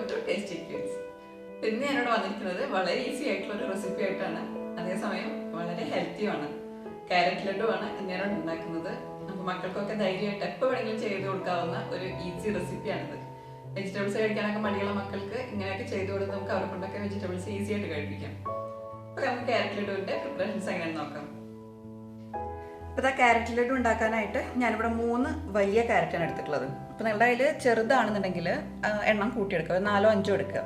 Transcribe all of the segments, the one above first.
Welcome to tasty ക്യൂൻസ്. ഇന്ന് ഞാനിവിടെ വന്നിരിക്കുന്നത് വളരെ ഈസി ആയിട്ടുള്ള ഒരു റെസിപ്പി ആയിട്ടാണ്. അതേസമയം വളരെ ഹെൽത്തിയുമാണ്. ക്യാരറ്റ് ലഡു ആണ് ഇന്ന് ഞാനിവിടെ ഉണ്ടാക്കുന്നത്. നമുക്ക് മക്കൾക്കൊക്കെ ധൈര്യമായിട്ട് എപ്പോൾ വേണമെങ്കിലും ചെയ്ത് കൊടുക്കാവുന്ന ഒരു ഈസി റെസിപ്പിയാണിത്. വെജിറ്റബിൾസ് കഴിക്കാനൊക്കെ മടിയുള്ള മക്കൾക്ക് ഇങ്ങനെയൊക്കെ ചെയ്ത് കൊടുത്ത് നമുക്ക് അവരെ കൊണ്ടൊക്കെ വെജിറ്റബിൾസ് ഈസി ആയിട്ട് കഴിപ്പിക്കാം. അപ്പോൾ നമുക്ക് ക്യാരറ്റ് ലഡുവിൻ്റെ പ്രിപ്പറേഷൻസ് എങ്ങനെയാണെന്ന് നോക്കാം. അപ്പോൾ ഇതാ ക്യാരറ്റ് ലഡു ഉണ്ടാക്കാനായിട്ട് ഞാനിവിടെ 3 വലിയ ക്യാരറ്റാണ് എടുത്തിട്ടുള്ളത്. അപ്പോൾ നിങ്ങളുടെ കയ്യിൽ ചെറുതാണെന്നുണ്ടെങ്കിൽ എണ്ണം കൂട്ടിയെടുക്കുക, 4 or 5 എടുക്കുക.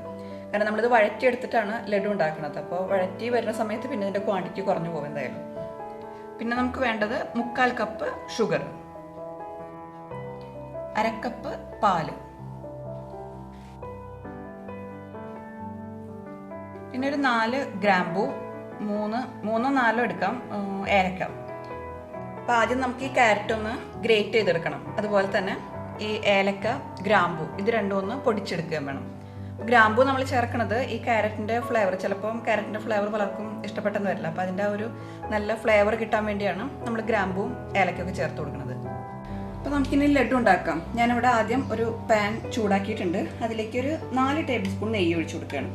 കാരണം നമ്മളിത് വഴറ്റി എടുത്തിട്ടാണ് ലഡു ഉണ്ടാക്കുന്നത്. അപ്പോൾ വഴറ്റി വരുന്ന സമയത്ത് പിന്നെ ഇതിൻ്റെ ക്വാണ്ടിറ്റി കുറഞ്ഞു പോകും എന്തായാലും. പിന്നെ നമുക്ക് വേണ്ടത് 1/4 കപ്പ് ഷുഗർ, 1/2 കപ്പ് പാല്, പിന്നെ ഒരു 4 ഗ്രാമ്പൂ, 3-4 എടുക്കാം ഏലക്ക. അപ്പോൾ ആദ്യം നമുക്ക് ഈ ക്യാരറ്റ് ഒന്ന് ഗ്രേറ്റ് ചെയ്തെടുക്കണം. അതുപോലെ തന്നെ ഈ ഏലക്ക, ഗ്രാമ്പൂ ഇത് രണ്ടും ഒന്ന് പൊടിച്ചെടുക്കുകയും വേണം. ഗ്രാമ്പൂ നമ്മൾ ചേർക്കണത് ഈ ക്യാരറ്റിൻ്റെ ഫ്ലേവർ, ചിലപ്പം ക്യാരറ്റിൻ്റെ ഫ്ലേവർ പലർക്കും ഇഷ്ടപ്പെട്ടെന്ന് വരില്ല. അപ്പോൾ അതിൻ്റെ ഒരു നല്ല ഫ്ലേവർ കിട്ടാൻ വേണ്ടിയാണ് നമ്മൾ ഗ്രാമ്പൂവും ഏലക്കൊക്കെ ചേർത്ത് കൊടുക്കുന്നത്. അപ്പോൾ നമുക്കിനി ലഡു ഉണ്ടാക്കാം. ഞാനിവിടെ ആദ്യം ഒരു പാൻ ചൂടാക്കിയിട്ടുണ്ട്. അതിലേക്ക് ഒരു 4 ടേബിൾ സ്പൂൺ നെയ്യ് ഒഴിച്ചു കൊടുക്കുകയാണ്.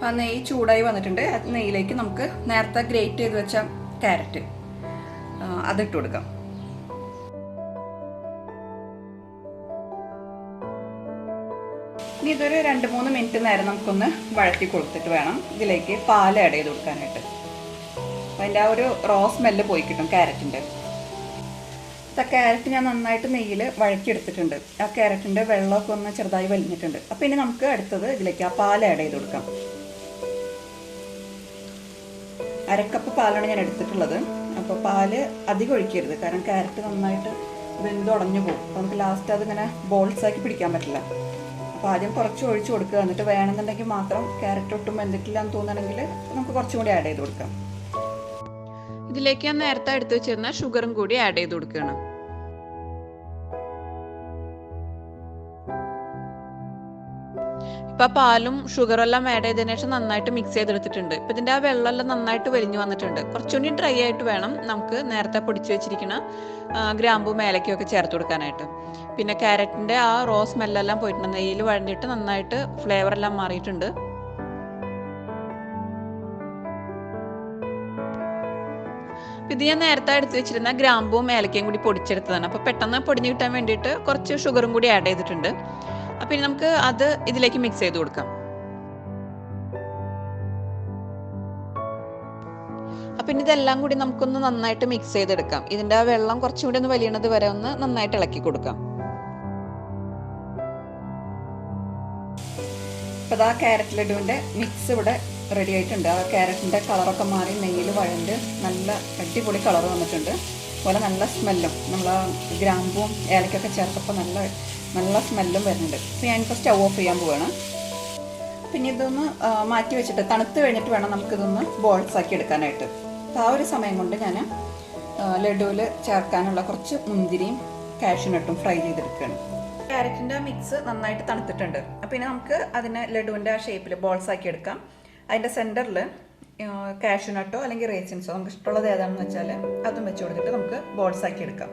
ആ നെയ്യ് ചൂടായി വന്നിട്ടുണ്ട്. നെയ്യിലേക്ക് നമുക്ക് നേരത്തെ ഗ്രേറ്റ് ചെയ്ത് വെച്ച ക്യാരറ്റ് അതിട്ട് കൊടുക്കാം. ഇനി ഇതൊരു 2-3 മിനിറ്റ് നേരം നമുക്കൊന്ന് വഴറ്റി കൊടുത്തിട്ട് വേണം ഇതിലേക്ക് പാൽ ആഡ് ചെയ്ത് കൊടുക്കാനായിട്ട്. അതിൻ്റെ ആ ഒരു റോ സ്മെല്ല് പോയി കിട്ടും ക്യാരറ്റിൻ്റെ. ക്യാരറ്റ് ഞാൻ നന്നായിട്ട് നെയ്യിൽ വഴറ്റിയെടുത്തിട്ടുണ്ട്. ആ ക്യാരറ്റിൻ്റെ വെള്ളമൊക്കെ ഒന്ന് ചെറുതായി വലിഞ്ഞിട്ടുണ്ട്. അപ്പോൾ ഇനി നമുക്ക് അടുത്തത് ഇതിലേക്ക് ആ പാൽ ആഡ് ചെയ്ത് കൊടുക്കാം. 1/2 കപ്പ് പാലാണ് ഞാൻ എടുത്തിട്ടുള്ളത്. അപ്പോൾ പാല് അധികം ഒഴിക്കരുത്, കാരണം ക്യാരറ്റ് നന്നായിട്ട് വെന്തുടഞ്ഞു പോകും. അപ്പോൾ നമുക്ക് ലാസ്റ്റ് അതിങ്ങനെ ബോൾസാക്കി പിടിക്കാൻ പറ്റില്ല. അപ്പോൾ ആദ്യം കുറച്ച് ഒഴിച്ചു കൊടുക്കുക. എന്നിട്ട് വേണമെന്നുണ്ടെങ്കിൽ മാത്രം ക്യാരറ്റ് ഒട്ടും വെന്തിട്ടില്ല എന്ന് തോന്നുകയാണെങ്കിൽ നമുക്ക് കുറച്ചും കൂടി ആഡ് ചെയ്ത് കൊടുക്കാം. ഇതിലേക്ക് ഞാൻ നേരത്തെ എടുത്ത് വെച്ചിരുന്ന ഷുഗറും കൂടി ആഡ് ചെയ്ത് കൊടുക്കുകയാണ്. ഇപ്പം പാലും ഷുഗറും എല്ലാം ആഡ് ചെയ്തതിനു ശേഷം നന്നായിട്ട് മിക്സ് ചെയ്തെടുത്തിട്ടുണ്ട്. ഇപ്പം ഇതിൻ്റെ ആ വെള്ളമെല്ലാം നന്നായിട്ട് വലിഞ്ഞു വന്നിട്ടുണ്ട്. കുറച്ചുകൂടി ഡ്രൈ ആയിട്ട് വേണം നമുക്ക് നേരത്തെ പൊടിച്ച് വെച്ചിരിക്കുന്ന ഗ്രാമ്പും ഏലക്കയും ഒക്കെ ചേർത്ത് കൊടുക്കാനായിട്ട്. പിന്നെ ക്യാരറ്റിൻ്റെ ആ റോ സ്മെല്ലെല്ലാം പോയിട്ടുണ്ട്. നെയ്യിൽ വഴഞ്ഞിട്ട് നന്നായിട്ട് ഫ്ലേവർ എല്ലാം മാറിയിട്ടുണ്ട്. ഇത് ഞാൻ നേരത്തെ എടുത്ത് വെച്ചിരുന്ന ഗ്രാമ്പും ഏലക്കയും കൂടി പൊടിച്ചെടുത്തതാണ്. അപ്പോൾ പെട്ടെന്ന് പൊടിഞ്ഞു കിട്ടാൻ വേണ്ടിയിട്ട് കുറച്ച് ഷുഗറും കൂടി ആഡ് ചെയ്തിട്ടുണ്ട്. അപ്പം ഇനി നമുക്ക് അത് ഇതിലേക്ക് മിക്സ് ചെയ്ത് കൊടുക്കാം. അപ്പം ഇനി ഇതെല്ലാം കൂടി നമുക്കൊന്ന് നന്നായിട്ട് മിക്സ് ചെയ്തെടുക്കാം. ഇതിൻ്റെ ആ വെള്ളം കുറച്ചും കൂടി ഒന്ന് വലിയണത് വരെ ഒന്ന് നന്നായിട്ട് ഇളക്കി കൊടുക്കാം. അപ്പോൾ ഇതാ ക്യാരറ്റ് ലഡുവിൻ്റെ മിക്സ് ഇവിടെ റെഡി ആയിട്ടുണ്ട്. ആ ക്യാരറ്റിൻ്റെ കളറൊക്കെ മാറി നെയ്യിൽ വഴണ്ട് നല്ല അടിപൊളി കളർ വന്നിട്ടുണ്ട്. അതുപോലെ നല്ല സ്മെല്ലും, നമ്മൾ ആ ഗ്രാമ്പും ഏലക്കൊക്കെ ചേർത്തപ്പോൾ നല്ല സ്മെല്ലും വരുന്നുണ്ട്. അപ്പോൾ ഞാനിപ്പോൾ സ്റ്റൗ ഓഫ് ചെയ്യാൻ പോവുകയാണ്. പിന്നെ ഇതൊന്ന് മാറ്റി വെച്ചിട്ട് തണുത്ത് കഴിഞ്ഞിട്ട് വേണം നമുക്കിതൊന്ന് ബോൾസ് ആക്കി എടുക്കാനായിട്ട്. അപ്പോൾ ആ ഒരു സമയം കൊണ്ട് ഞാൻ ലഡുവിൽ ചേർക്കാനുള്ള കുറച്ച് മുന്തിരിയും കാഷ്യൂനട്ടും ഫ്രൈ ചെയ്തെടുക്കുകയാണ്. ക്യാരറ്റിൻ്റെ മിക്സ് നന്നായിട്ട് തണുത്തിട്ടുണ്ട്. അപ്പോൾ ഇനി നമുക്ക് അതിനെ ലഡുവിൻ്റെ ആ ഷേപ്പിൽ ബോൾസ് ആക്കി എടുക്കാം. അതിൻ്റെ സെൻറ്ററിൽ കാഷ്യൂനട്ടോ അല്ലെങ്കിൽ റേസിൻസോ നമുക്ക് ഇഷ്ടമുള്ളത് ഏതാണെന്ന് വെച്ചാൽ അതും വെച്ച് കൊടുത്തിട്ട് നമുക്ക് ബോൾസ് ആക്കി എടുക്കാം.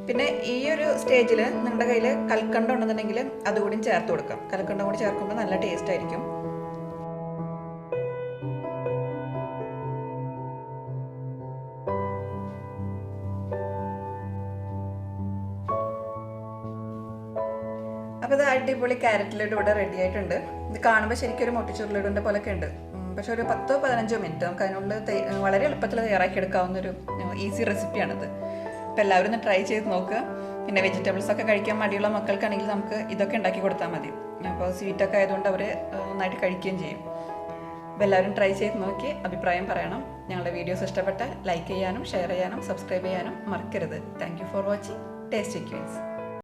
പിന്നെ ഈ ഒരു സ്റ്റേജിൽ നിങ്ങളുടെ കയ്യിൽ കൽക്കണ്ടം ഉണ്ടെന്നുണ്ടെങ്കിൽ അതുകൂടി ചേർത്ത് കൊടുക്കാം. കൽക്കണ്ടം കൂടി ചേർക്കുമ്പോൾ നല്ല ടേസ്റ്റ് ആയിരിക്കും. അപ്പോൾ ഇത് അടിപൊളി ക്യാരറ്റ് ലഡു ഇവിടെ റെഡി ആയിട്ടുണ്ട്. ഇത് കാണുമ്പോൾ ശരിക്കും ഒരു മോട്ടിച്ചോറ് ലഡുവിൻ്റെ പോലെയൊക്കെ ഉണ്ട്. പക്ഷെ ഒരു 10-15 മിനിറ്റ് നമുക്ക് അതിനുള്ളിൽ വളരെ എളുപ്പത്തിൽ തയ്യാറാക്കി എടുക്കാവുന്നൊരു ഈസി റെസിപ്പിയാണിത്. അപ്പോൾ എല്ലാവരും ഒന്ന് ട്രൈ ചെയ്ത് നോക്കുക. പിന്നെ വെജിറ്റബിൾസ് ഒക്കെ കഴിക്കാൻ മടിയുള്ള മക്കൾക്കാണെങ്കിൽ നമുക്ക് ഇതൊക്കെ ഉണ്ടാക്കി കൊടുത്താൽ മതി. അപ്പോൾ സ്വീറ്റൊക്കെ ആയതുകൊണ്ട് അവർ നന്നായിട്ട് കഴിക്കുകയും ചെയ്യും. അപ്പോൾ എല്ലാവരും ട്രൈ ചെയ്ത് നോക്കി അഭിപ്രായം പറയണം. ഞങ്ങളുടെ വീഡിയോസ് ഇഷ്ടപ്പെട്ടാൽ ലൈക്ക് ചെയ്യാനും ഷെയർ ചെയ്യാനും സബ്സ്ക്രൈബ് ചെയ്യാനും മറക്കരുത്. Thank you for watching Tasty Queens.